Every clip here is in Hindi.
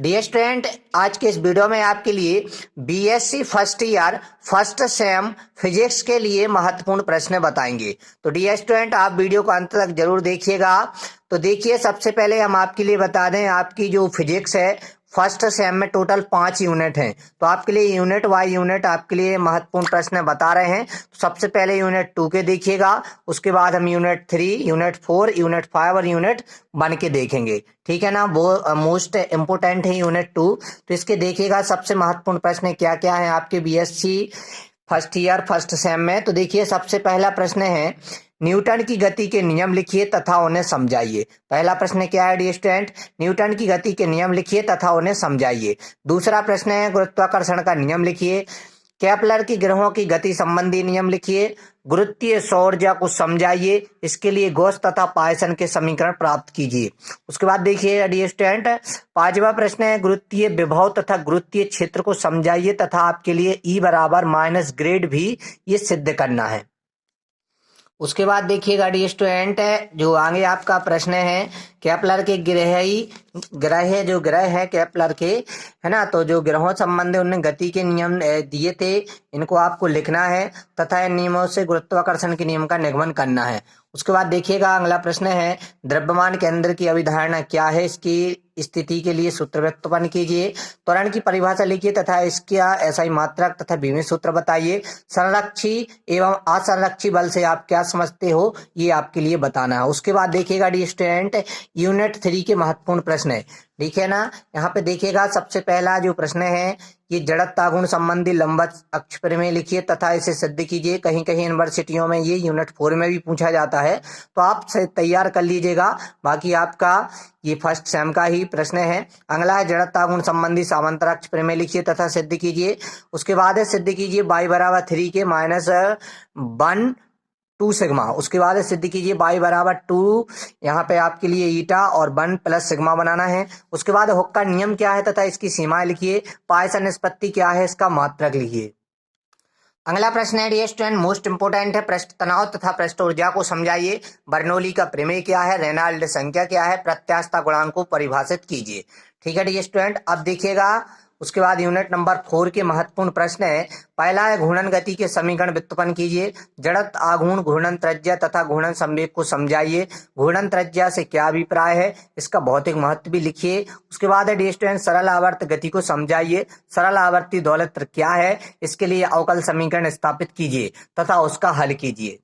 डियर स्टूडेंट, आज के इस वीडियो में आपके लिए BSc first year first same physics के लिए महत्वपूर्ण प्रश्न बताएंगे। तो डियर स्टूडेंट, आप वीडियो को अंत तक जरूर देखिएगा। तो देखिए, सबसे पहले हम आपके लिए बता दें, आपकी जो फिजिक्स है फर्स्ट सेम में टोटल 5 यूनिट हैं। तो आपके लिए यूनिट वाई यूनिट आपके लिए महत्वपूर्ण प्रश्न बता रहे हैं। तो सबसे पहले यूनिट 2 के देखिएगा, उसके बाद हम यूनिट 3, यूनिट 4, यूनिट 5 और यूनिट 1 के देखेंगे। ठीक है ना, वो मोस्ट इंपोर्टेंट है यूनिट 2। तो इसके देखिएगा सबसे महत्वपूर्ण प्रश्न क्या क्या है आपके BSc first year first same में। तो देखिए, सबसे पहला प्रश्न है, न्यूटन की गति के नियम लिखिए तथा उन्हें समझाइए। पहला प्रश्न क्या है डियर स्टूडेंट? न्यूटन की गति के नियम लिखिए तथा उन्हें समझाइए। दूसरा प्रश्न है, गुरुत्वाकर्षण का नियम लिखिए। केपलर की ग्रहों की गति संबंधी नियम लिखिए। गुरुत्वीय सौर्जा को समझाइए। इसके लिए गॉस तथा पायसन के समीकरण प्राप्त कीजिए। उसके बाद देखिए डियर स्टूडेंट, पांचवा प्रश्न है, गुरुत्वीय विभव तथा गुरुत्वीय क्षेत्र को समझाइए तथा आपके लिए E बराबर माइनस ग्रेड भी ये सिद्ध करना है। उसके बाद देखिएगा डियर स्टूडेंट, जो आगे आपका प्रश्न है, केपलर के ग्रह है केपलर के, है ना, तो जो ग्रहों संबंधी उन्होंने गति के नियम दिए थे, इनको आपको लिखना है तथा इन नियमों से गुरुत्वाकर्षण के नियम का निगमन करना है। उसके बाद देखिएगा अगला प्रश्न है, द्रव्यमान केंद्र की अवधारणा क्या है, इसकी स्थिति के लिए सूत्र व्युत्पन्न कीजिए। त्वरण की परिभाषा लिखिए तथा इसका एसआई मात्रक तथा बीमी सूत्र बताइए। संरक्षी एवं असंरक्षी बल से आप क्या समझते हो, ये आपके लिए बताना है। उसके बाद देखिएगा डी स्टूडेंट, यूनिट 3 के महत्वपूर्ण प्रश्न है। ठीक है ना, यहाँ पे देखिएगा सबसे पहला जो प्रश्न है, ये जड़त्व गुण संबंधी लंबवत अक्ष प्रमेय लिखिए तथा इसे सिद्ध कीजिए। कहीं कहीं यूनिवर्सिटियों में ये यूनिट 4 में भी पूछा जाता है, तो आप तैयार कर लीजिएगा। बाकी आपका ये फर्स्ट सेम का ही प्रश्न है। अगला है, जड़त्व गुण संबंधी समांतर अक्ष प्रमेय लिखिए तथा सिद्ध कीजिए। उसके बाद है, सिद्ध कीजिए y बराबर 3 के -1 2 सिग्मा। उसके बाद सिद्ध कीजिए y बराबर 2, यहाँ पे आपके लिए ईटा और 1 प्लस सिग्मा बनाना है। उसके बाद हुक का नियम क्या है तथा इसकी सीमाएं लिखिए। पायसन निष्पत्ति क्या है, इसका मात्रक लिखिए। अगला प्रश्न है डियर स्टूडेंट, मोस्ट इंपोर्टेंट है, पृष्ठ तनाव तथा पृष्ठ ऊर्जा को समझाइए। बर्नौली का प्रमेय क्या है, रेनॉल्ड संख्या क्या है, प्रत्यास्थता गुणांक को परिभाषित कीजिए। ठीक है डियर स्टूडेंट, अब देखिएगा उसके बाद यूनिट नंबर 4 के महत्वपूर्ण प्रश्न है। पहला है, घूर्णन गति के समीकरण व्युत्पन्न कीजिए। जड़त्व आघूर्ण घूर्णन त्रिज्या तथा घूर्णन संवेग को समझाइए। घूर्णन त्रिज्या से क्या अभिप्राय है, इसका भौतिक महत्व भी लिखिए। उसके बाद है डियर स्टूडेंट, सरल आवर्त गति को समझाइए। सरल आवर्ती दोलत्र क्या है, इसके लिए अवकल समीकरण स्थापित कीजिए तथा उसका हल कीजिए।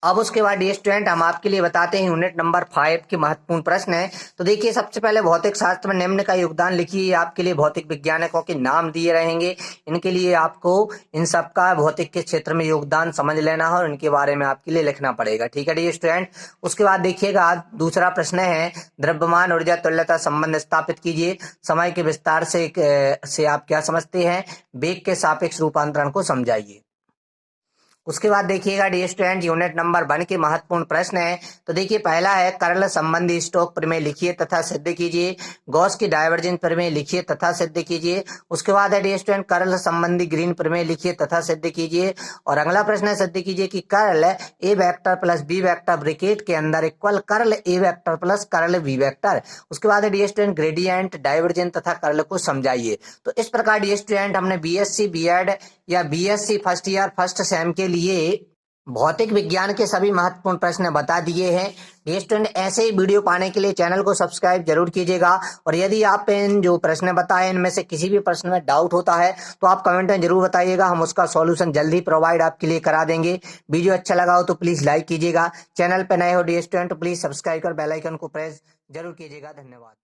अब उसके बाद डियर स्टूडेंट, हम आपके लिए बताते हैं यूनिट नंबर 5 के महत्वपूर्ण प्रश्न है। तो देखिए, सबसे पहले भौतिक शास्त्र में निम्न का योगदान लिखिए। आपके लिए भौतिक वैज्ञानिकों के नाम दिए रहेंगे, इनके लिए आपको इन सबका भौतिक के क्षेत्र में योगदान समझ लेना है और इनके बारे में आपके लिए लिखना पड़ेगा। ठीक है डियर स्टूडेंट। उसके बाद देखिएगा दूसरा प्रश्न है, द्रव्यमान ऊर्जा तुल्यता संबंध स्थापित कीजिए। समय के विस्तार से आप क्या समझते हैं, वेग के सापेक्ष रूपांतरण को समझाइए। उसके बाद देखिएगा डियर स्टूडेंट, यूनिट नंबर 1 के महत्वपूर्ण प्रश्न है। तो देखिए, पहला है, कर्ल संबंधी स्टोक प्रमेय लिखिए तथा सिद्ध कीजिए। गॉस की डायवर्जेंस प्रमेय लिखिए तथा सिद्ध कीजिए। उसके बाद है डियर स्टूडेंट, कर्ल संबंधी ग्रीन प्रमेय लिखिए तथा सिद्ध कीजिए। और अगला प्रश्न है, सिद्ध कीजिए कि curl A vector plus B vector bracket के अंदर equal curl A vector plus curl B vector. उसके बाद है डियर स्टूडेंट, ग्रेडियंट डाइवर्जेंस तथा कर्ल को समझाइए। तो इस प्रकार डियर स्टूडेंट, हमने बीएससी बीएड या BSc first year first sem के लिए भौतिक विज्ञान के सभी महत्वपूर्ण प्रश्न बता दिए हैं। डियर स्टूडेंट, ऐसे ही वीडियो पाने के लिए चैनल को सब्सक्राइब जरूर कीजिएगा। और यदि आप इन जो प्रश्न बताए इनमें से किसी भी प्रश्न में डाउट होता है तो आप कमेंट में जरूर बताइएगा, हम उसका सॉल्यूशन जल्दी प्रोवाइड आपके लिए करा देंगे। वीडियो अच्छा लगा हो तो प्लीज लाइक कीजिएगा। चैनल पर नए हो डियर स्टूडेंट, प्लीज सब्सक्राइब कर बेल आइकन को प्रेस जरूर कीजिएगा। धन्यवाद।